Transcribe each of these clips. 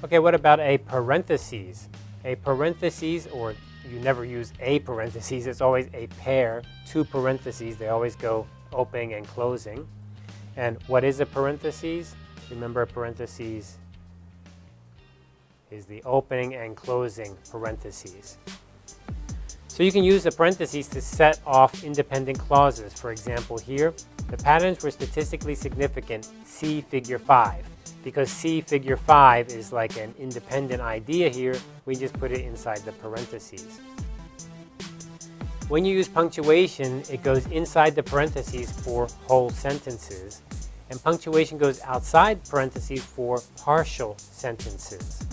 Okay, what about a parentheses? A parentheses, or you never use a parentheses, it's always a pair, two parentheses. They always go opening and closing. And what is a parentheses? Remember, a parentheses is the opening and closing parentheses. So you can use the parentheses to set off independent clauses. For example, here, the patterns were statistically significant, see figure 5. Because see figure 5 is like an independent idea here, we just put it inside the parentheses. When you use punctuation, it goes inside the parentheses for whole sentences, and punctuation goes outside parentheses for partial sentences.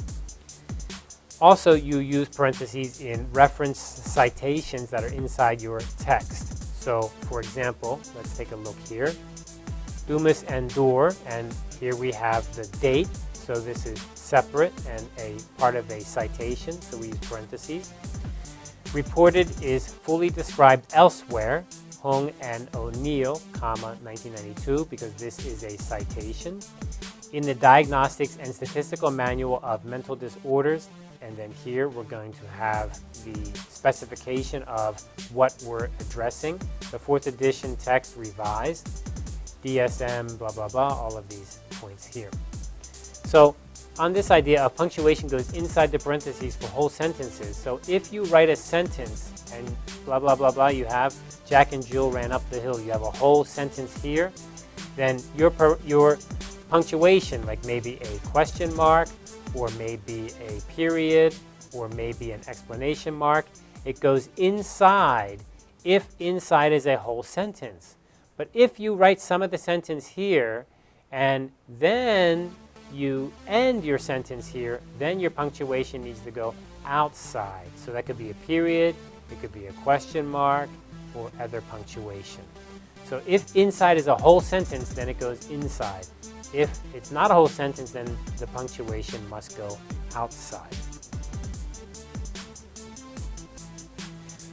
Also, you use parentheses in reference citations that are inside your text. So, for example, let's take a look here. Dumas and Door, and here we have the date, so this is separate and a part of a citation, so we use parentheses. Reported is fully described elsewhere, Hung and O'Neill, comma, 1992, because this is a citation. In the Diagnostics and Statistical Manual of Mental Disorders, and then here we're going to have the specification of what we're addressing. The 4th edition text revised, DSM, blah, blah, blah, all of these points here. So on this idea of punctuation goes inside the parentheses for whole sentences. So if you write a sentence and blah, blah, blah, blah, you have Jack and Jill ran up the hill, you have a whole sentence here, then your punctuation, like maybe a question mark, or maybe a period, or maybe an exclamation mark, it goes inside if inside is a whole sentence. But if you write some of the sentence here, and then you end your sentence here, then your punctuation needs to go outside. So that could be a period, it could be a question mark, or other punctuation. So if inside is a whole sentence, then it goes inside. If it's not a whole sentence, then the punctuation must go outside.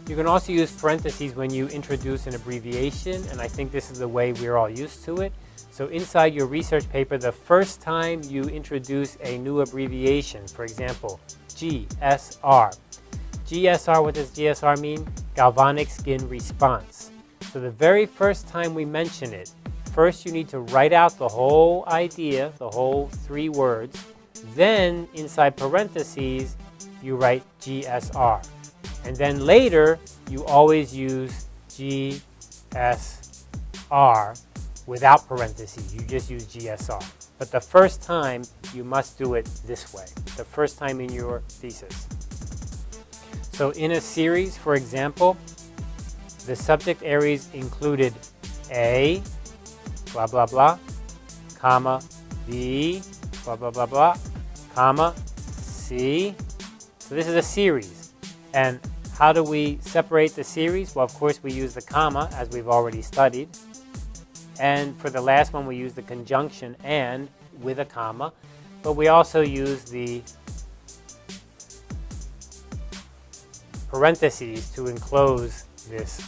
You can also use parentheses when you introduce an abbreviation, and I think this is the way we're all used to it. So inside your research paper, the first time you introduce a new abbreviation, for example, GSR. GSR, what does GSR mean? Galvanic skin response. So the very first time we mention it, first you need to write out the whole idea, the whole 3 words. Then inside parentheses, you write GSR. And then later, you always use GSR without parentheses. You just use GSR. But the first time, you must do it this way. The first time in your thesis. So in a series, for example, the subject areas included A, blah, blah, blah, comma, B, blah, blah, blah, blah, comma, C. So this is a series. And how do we separate the series? Well, of course, we use the comma, as we've already studied. And for the last one, we use the conjunction and with a comma. But we also use the parentheses to enclose this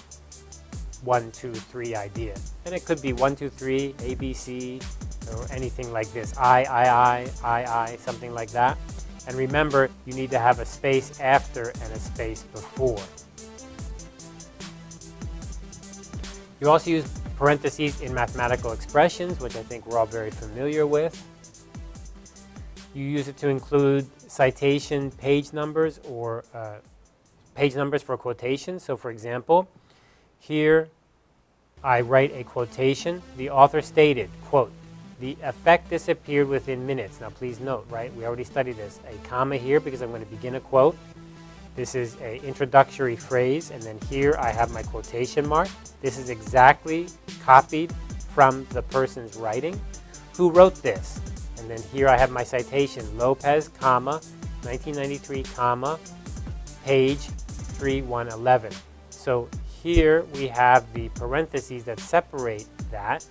1, 2, 3 idea. And it could be 1, 2, 3, A, B, C, or anything like this. I, something like that. And remember, you need to have a space after and a space before. You also use parentheses in mathematical expressions, which I think we're all very familiar with. You use it to include citation page numbers or page numbers for quotations. So for example, here I write a quotation. The author stated, quote, "The effect disappeared within minutes." Now please note, right, we already studied this. A comma here because I'm going to begin a quote. This is an introductory phrase, and then here I have my quotation mark. This is exactly copied from the person's writing. Who wrote this? And then here I have my citation, Lopez, comma, 1993, comma, page 3111. So here we have the parentheses that separate that.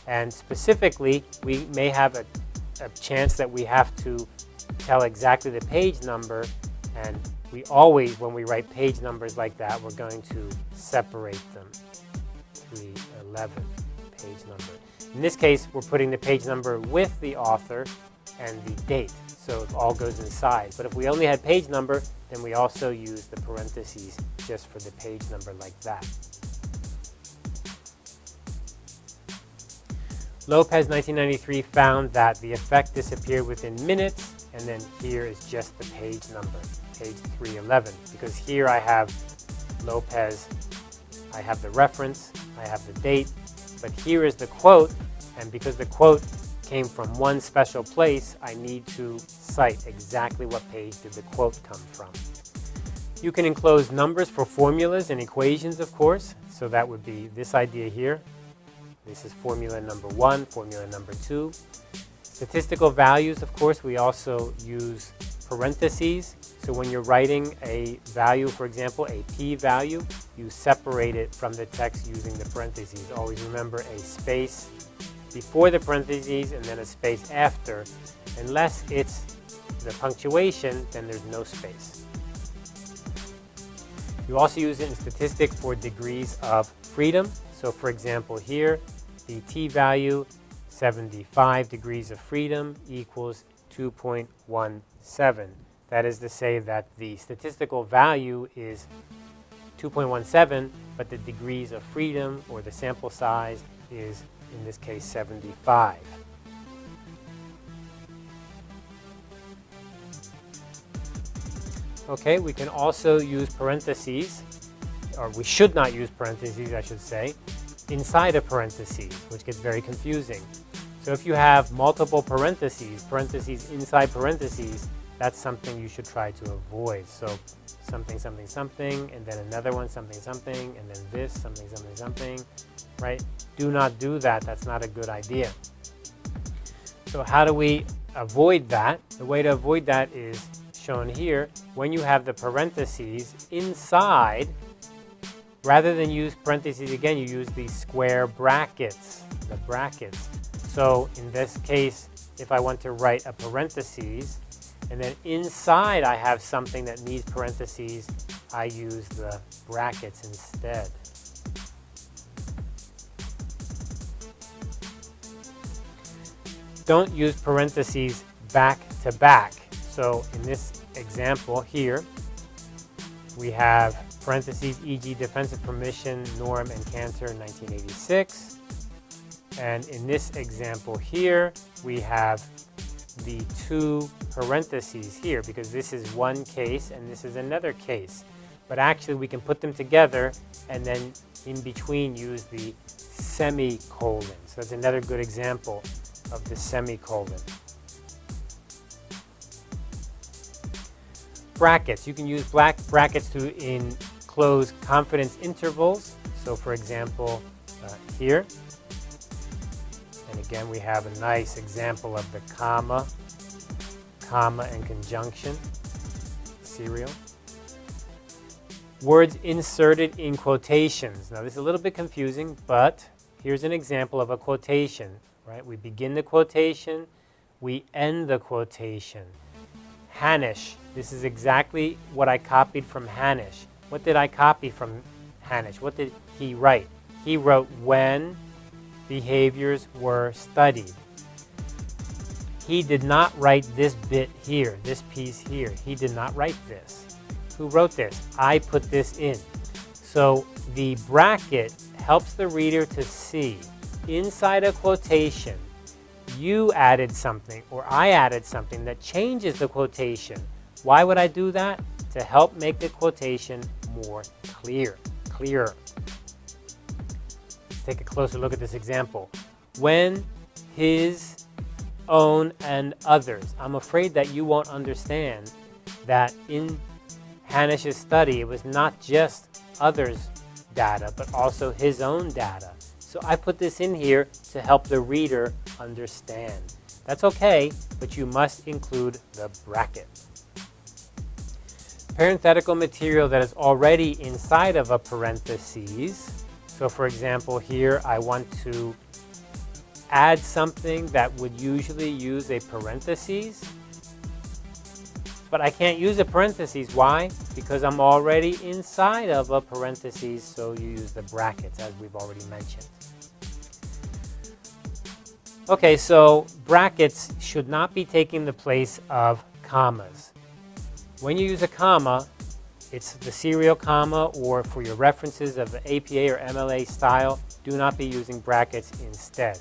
And specifically, we may have a chance that we have to tell exactly the page number. And we always, when we write page numbers like that, we're going to separate them. 311, page number. In this case, we're putting the page number with the author, and the date. So it all goes inside. But if we only had page number, then we also use the parentheses just for the page number like that. Lopez, 1993, found that the effect disappeared within minutes, and then here is just the page number, page 311. Because here I have Lopez, I have the reference, I have the date, but here is the quote, and because the quote came from one special place, I need to cite exactly what page did the quote come from. You can enclose numbers for formulas and equations, of course, so that would be this idea here. This is formula number 1, formula number 2. Statistical values, of course, we also use parentheses. So when you're writing a value, for example, a p-value, you separate it from the text using the parentheses. Always remember a space before the parentheses and then a space after. Unless it's the punctuation, then there's no space. You also use it in statistics for degrees of freedom. So for example here, the t-value, 75 degrees of freedom equals 2.17. That is to say that the statistical value is 2.17, but the degrees of freedom, or the sample size, is, in this case, 75. Okay, we can also use parentheses, or we should not use parentheses, I should say, inside of parentheses, which gets very confusing. So if you have multiple parentheses, parentheses inside parentheses, that's something you should try to avoid. So something, something, something, and then another one, something, something, and then this, something, something, something, right? Do not do that. That's not a good idea. So how do we avoid that? The way to avoid that is shown here. When you have the parentheses inside, rather than use parentheses again, you use these square brackets, the brackets. So in this case, if I want to write a parentheses, and then inside I have something that needs parentheses, I use the brackets instead. Don't use parentheses back to back. So in this example here, we have parentheses, e.g. defensive permission, norm, and cancer, 1986. And in this example here, we have the two parentheses here, because this is one case and this is another case. But actually we can put them together and then in between use the semicolon. So that's another good example of the semicolon. Brackets. You can use brackets to enclose confidence intervals. So for example, here. And again, we have a nice example of the comma and conjunction, serial. Words inserted in quotations. Now this is a little bit confusing, but here's an example of a quotation, right? We begin the quotation, we end the quotation. Hanish. This is exactly what I copied from Hanish. What did I copy from Hanish? What did he write? He wrote, when behaviors were studied. He did not write this bit here, this piece here. He did not write this. Who wrote this? I put this in. So the bracket helps the reader to see inside a quotation, you added something or I added something that changes the quotation. Why would I do that? To help make the quotation more clearer. Let's take a closer look at this example. When, his, own, and others. I'm afraid that you won't understand that in Hanish's study, it was not just others' data, but also his own data. So I put this in here to help the reader understand. That's okay, but you must include the bracket. Parenthetical material that is already inside of a parentheses. So for example, here I want to add something that would usually use a parentheses, but I can't use a parentheses. Why? Because I'm already inside of a parentheses, so you use the brackets, as we've already mentioned. Okay, so brackets should not be taking the place of commas. When you use a comma, it's the serial comma, or for your references of the APA or MLA style, do not be using brackets instead.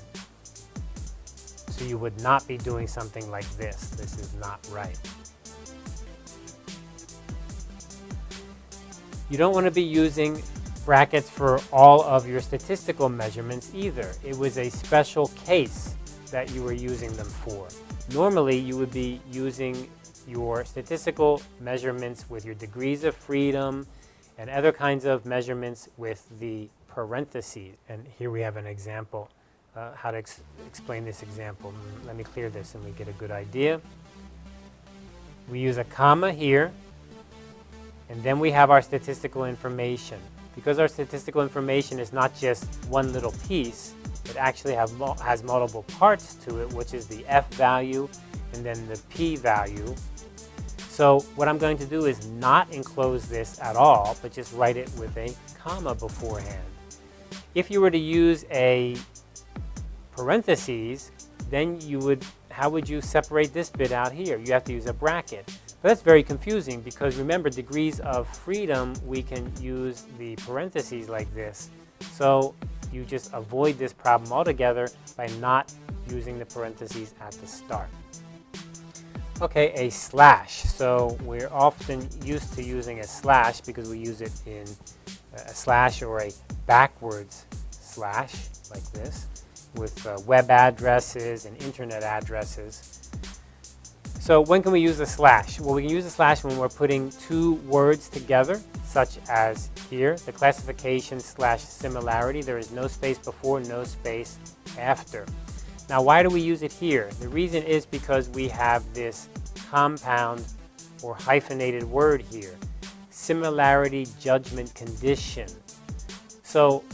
So you would not be doing something like this. This is not right. You don't want to be using brackets for all of your statistical measurements either. It was a special case that you were using them for. Normally, you would be using your statistical measurements with your degrees of freedom and other kinds of measurements with the parentheses. And here we have an example, how to explain this example. Let me clear this and we get a good idea. We use a comma here, and then we have our statistical information. Because our statistical information is not just one little piece, it actually has multiple parts to it, which is the F value and then the P value. So what I'm going to do is not enclose this at all, but just write it with a comma beforehand. If you were to use a parentheses, then how would you separate this bit out here? You have to use a bracket. But that's very confusing because remember, degrees of freedom, we can use the parentheses like this. So you just avoid this problem altogether by not using the parentheses at the start. Okay, a slash. So we're often used to using a slash because we use it in a slash or a backwards slash like this with web addresses and internet addresses. So when can we use a slash? Well, we can use a slash when we're putting two words together, such as here, the classification / similarity. There is no space before, no space after. Now, why do we use it here? The reason is because we have this compound or hyphenated word here, similarity judgment condition. So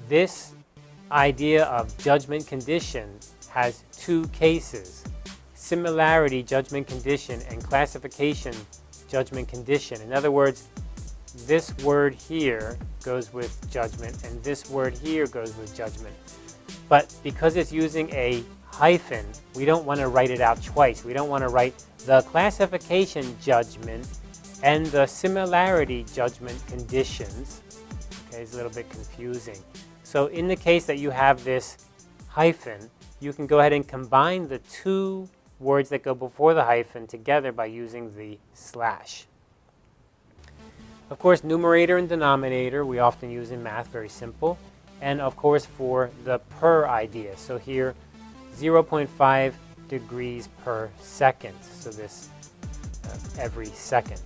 this idea of judgment condition has two cases: similarity judgment condition and classification judgment condition. In other words, this word here goes with judgment and this word here goes with judgment. But because it's using a hyphen, we don't want to write it out twice. We don't want to write the classification judgment and the similarity judgment conditions. Okay, it's a little bit confusing. So in the case that you have this hyphen, you can go ahead and combine the two words that go before the hyphen together by using the slash. Of course, numerator and denominator we often use in math, very simple. And of course for the per idea. So here, 0.5 degrees per second. So this every second.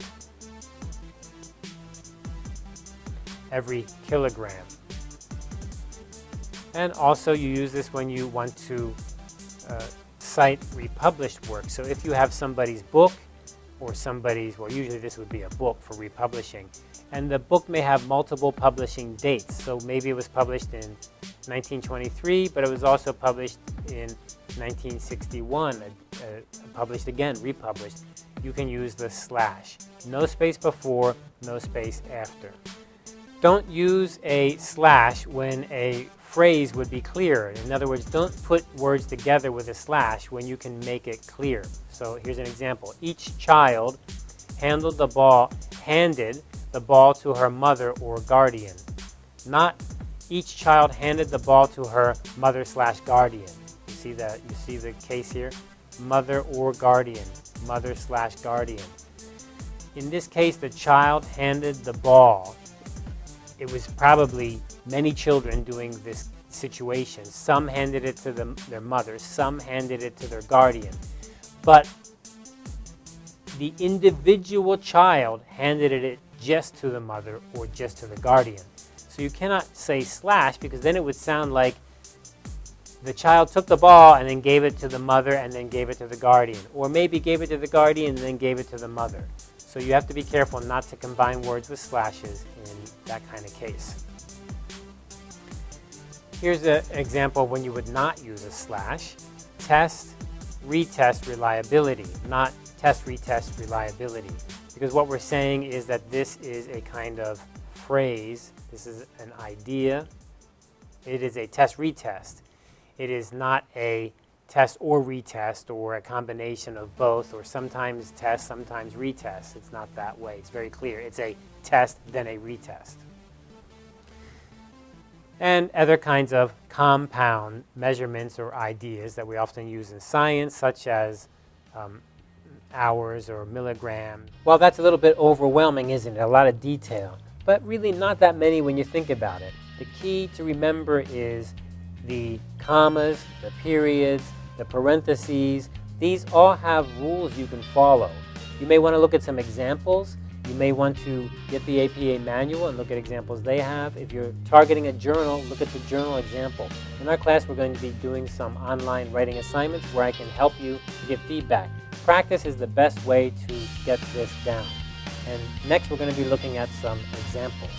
Every kilogram. And also you use this when you want to cite republished work. So if you have somebody's book or somebody's, well, usually this would be a book for republishing, and the book may have multiple publishing dates. So maybe it was published in 1923, but it was also published in 1961, published again, republished. You can use the slash. No space before, no space after. Don't use a slash when a phrase would be clear. In other words, don't put words together with a slash when you can make it clear. So here's an example. Each child handed the ball to her mother or guardian. Not each child handed the ball to her mother / guardian. You see that? You see the case here? Mother or guardian. Mother / guardian. In this case, the child handed the ball. It was probably many children doing this situation. Some handed it to their mother, some handed it to their guardian. But the individual child handed it just to the mother or just to the guardian. So you cannot say slash, because then it would sound like the child took the ball and then gave it to the mother and then gave it to the guardian. Or maybe gave it to the guardian and then gave it to the mother. So you have to be careful not to combine words with slashes in that kind of case. Here's an example when you would not use a slash. Test, retest reliability, not test, retest reliability. Because what we're saying is that this is a kind of phrase. This is an idea. It is a test-retest. It is not a test or retest or a combination of both, or sometimes test, sometimes retest. It's not that way. It's very clear. It's a test, then a retest. And other kinds of compound measurements or ideas that we often use in science, such as hours or milligram. Well, that's a little bit overwhelming, isn't it? A lot of detail, but really not that many when you think about it. The key to remember is the commas, the periods, the parentheses. These all have rules you can follow. You may want to look at some examples. You may want to get the APA manual and look at examples they have. If you're targeting a journal, look at the journal example. In our class, we're going to be doing some online writing assignments where I can help you give feedback. Practice is the best way to get this down. And next, we're going to be looking at some examples.